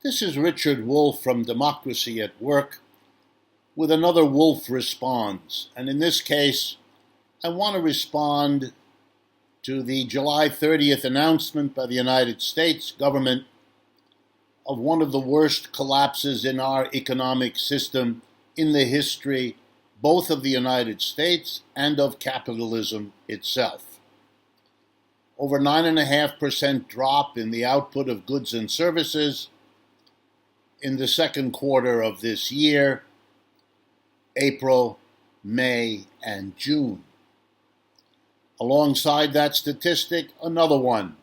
This is Richard Wolff from Democracy at Work with another Wolff Responds. And in this case, I want to respond to the July 30th announcement by the United States government of one of the worst collapses in our economic system in the history both of the United States and of capitalism itself. Over 9.5% drop in the output of goods and services in the second quarter of this year, April, May, and June. Alongside that statistic, another one,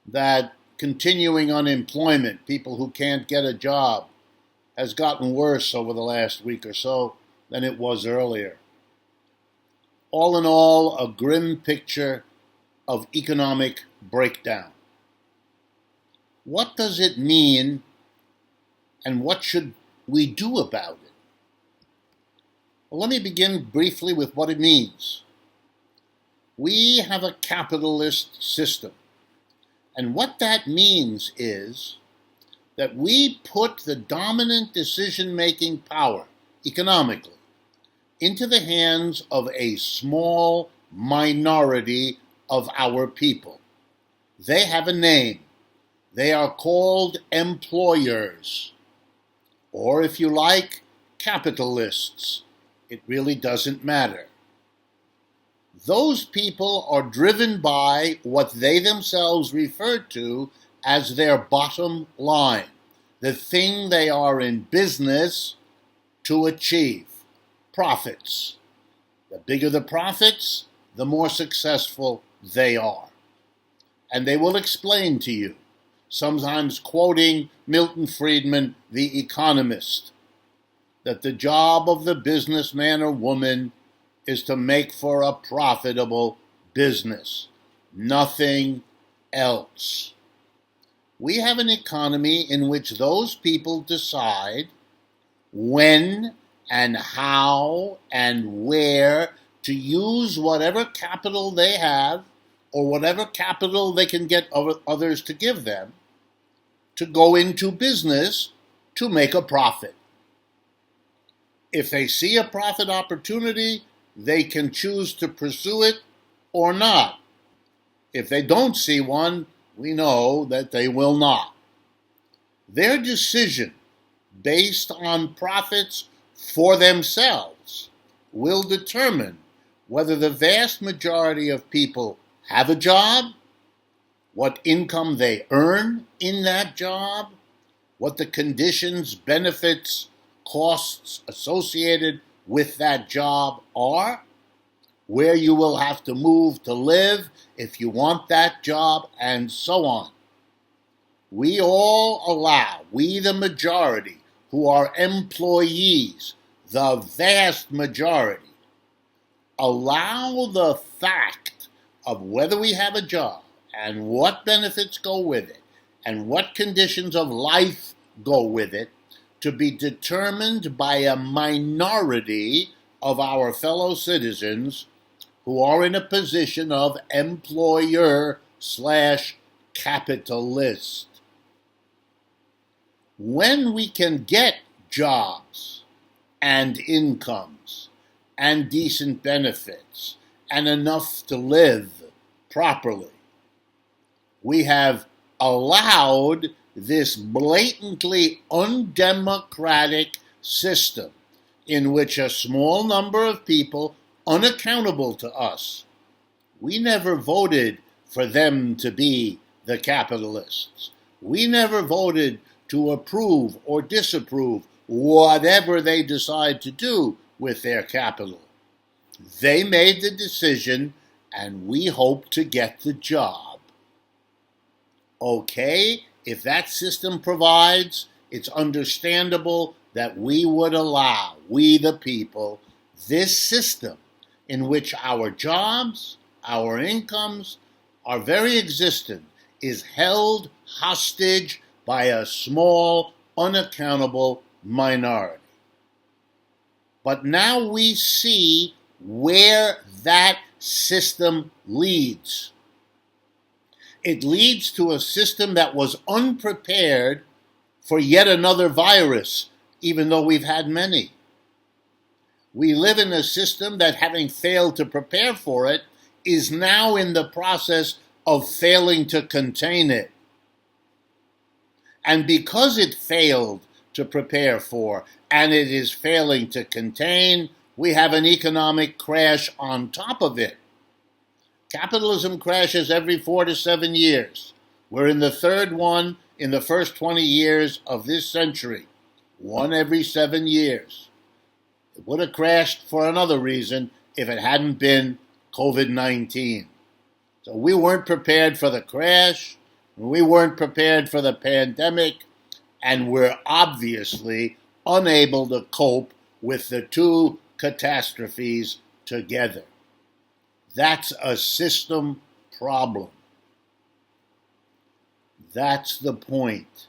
that continuing unemployment, people who can't get a job, has gotten worse over the last week or so than it was earlier. All in all, a grim picture of economic breakdown. What does it mean, and what should we do about it? Well, let me begin briefly with what it means. We have a capitalist system, and what that means is that we put the dominant decision-making power, economically, into the hands of a small minority of our people. They have a name. They are called employers, or if you like, capitalists. It really doesn't matter. Those people are driven by what they themselves refer to as their bottom line, the thing they are in business to achieve, profits. The bigger the profits, the more successful they are. And they will explain to you, sometimes quoting Milton Friedman, the economist, that the job of the businessman or woman is to make for a profitable business, nothing else. We have an economy in which those people decide when and how and where to use whatever capital they have or whatever capital they can get others to give them to go into business to make a profit. If they see a profit opportunity, they can choose to pursue it or not. If they don't see one, we know that they will not. Their decision, based on profits for themselves, will determine whether the vast majority of people have a job, what income they earn in that job, what the conditions, benefits, costs associated with that job are, where you will have to move to live if you want that job, and so on. We all allow, we the majority who are employees, the vast majority, allow the fact of whether we have a job and what benefits go with it and what conditions of life go with it to be determined by a minority of our fellow citizens who are in a position of employer/capitalist. When we can get jobs and incomes and decent benefits and enough to live properly, we have allowed this blatantly undemocratic system in which a small number of people, unaccountable to us, we never voted for them to be the capitalists. We never voted to approve or disapprove whatever they decide to do with their capital. They made the decision, and we hope to get the job. Okay? If that system provides, it's understandable that we would allow, we the people, this system in which our jobs, our incomes, our very existence is held hostage by a small, unaccountable minority. But now we see where that system leads. It leads to a system that was unprepared for yet another virus, even though we've had many. We live in a system that, having failed to prepare for it, is now in the process of failing to contain it. And because it failed to prepare for, and it is failing to contain, we have an economic crash on top of it. Capitalism crashes every 4 to 7 years. We're in the third one in the first 20 years of this century. One every 7 years. It would have crashed for another reason if it hadn't been COVID-19. So we weren't prepared for the crash, we weren't prepared for the pandemic, and we're obviously unable to cope with the two catastrophes together. That's a system problem. That's the point.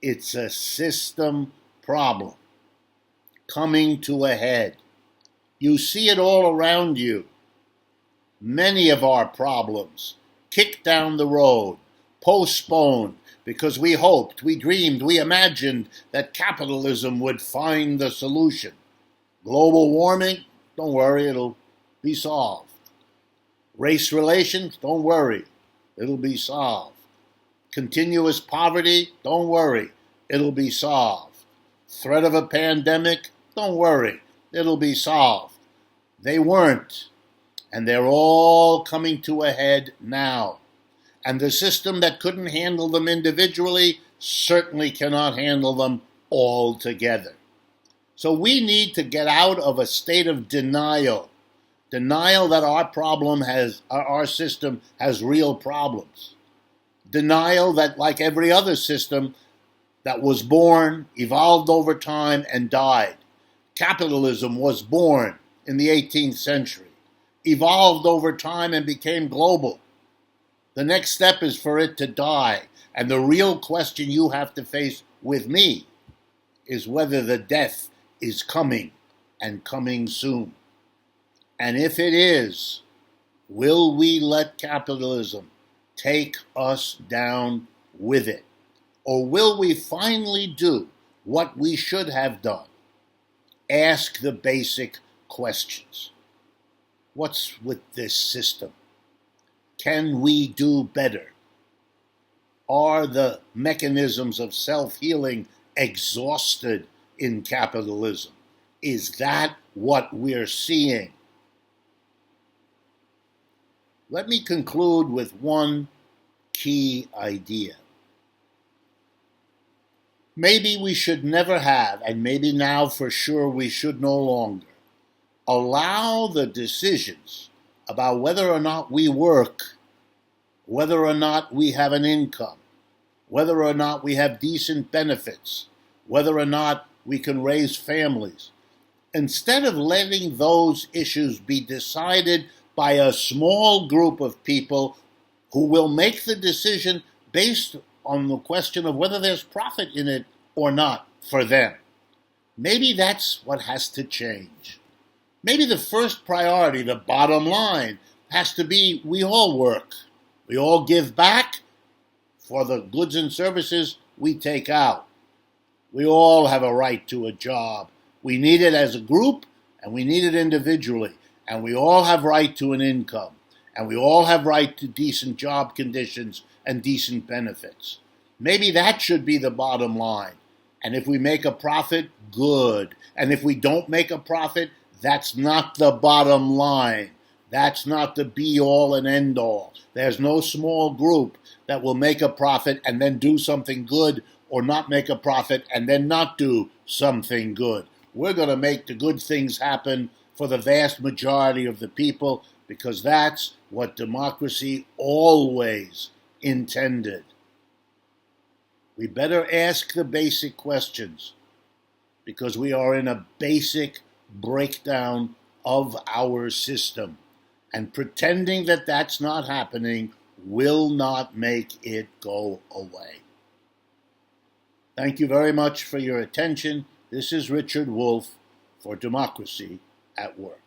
It's a system problem coming to a head. You see it all around you. Many of our problems kicked down the road, postponed, because we hoped, we dreamed, we imagined that capitalism would find the solution. Global warming, don't worry, it'll be solved. Race relations, don't worry, it'll be solved. Continuous poverty, don't worry, it'll be solved. Threat of a pandemic, don't worry, it'll be solved. They weren't, and they're all coming to a head now. And the system that couldn't handle them individually certainly cannot handle them all together. So we need to get out of a state of denial. Denial that our system has real problems. Denial that, like every other system that was born, evolved over time, and died. Capitalism was born in the 18th century, evolved over time, and became global. The next step is for it to die. And the real question you have to face with me is whether the death is coming, and coming soon. And if it is, will we let capitalism take us down with it? Or will we finally do what we should have done? Ask the basic questions. What's with this system? Can we do better? Are the mechanisms of self-healing exhausted in capitalism? Is that what we're seeing? Let me conclude with one key idea. Maybe we should never have, and maybe now for sure we should no longer, allow the decisions about whether or not we work, whether or not we have an income, whether or not we have decent benefits, whether or not we can raise families. Instead of letting those issues be decided by a small group of people who will make the decision based on the question of whether there's profit in it or not for them. Maybe that's what has to change. Maybe the first priority, the bottom line, has to be we all work. We all give back for the goods and services we take out. We all have a right to a job. We need it as a group, and we need it individually. And we all have right to an income. And we all have right to decent job conditions and decent benefits. Maybe that should be the bottom line. And if we make a profit, good. And if we don't make a profit, that's not the bottom line. That's not the be-all and end-all. There's no small group that will make a profit and then do something good, or not make a profit and then not do something good. We're going to make the good things happen for the vast majority of the people, because that's what democracy always intended. We better ask the basic questions, because we are in a basic breakdown of our system. And pretending that that's not happening will not make it go away. Thank you very much for your attention. This is Richard Wolff for Democracy at Work.